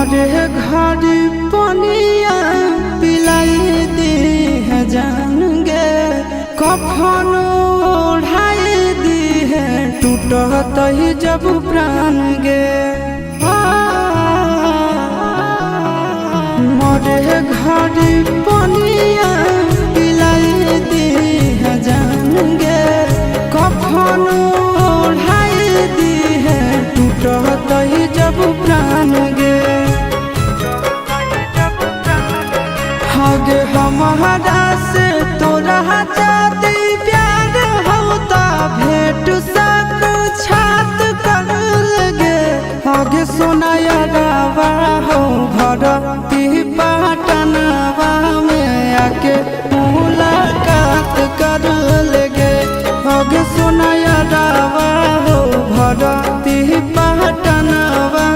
मरे घर पनिया पिलाई दे है जान गे कफन ओढ़ाई दी है टूटत ही जब प्राण गे मरे घर पनिया पिलाई दे है जान गे कफन ओढ़ाई दी है टूटत ही जब प्राण गे हगे हमारा से तोरा जाती प्यार होता भेंट सक छात कर लगे हगे सोनाया गावा हो भरती पा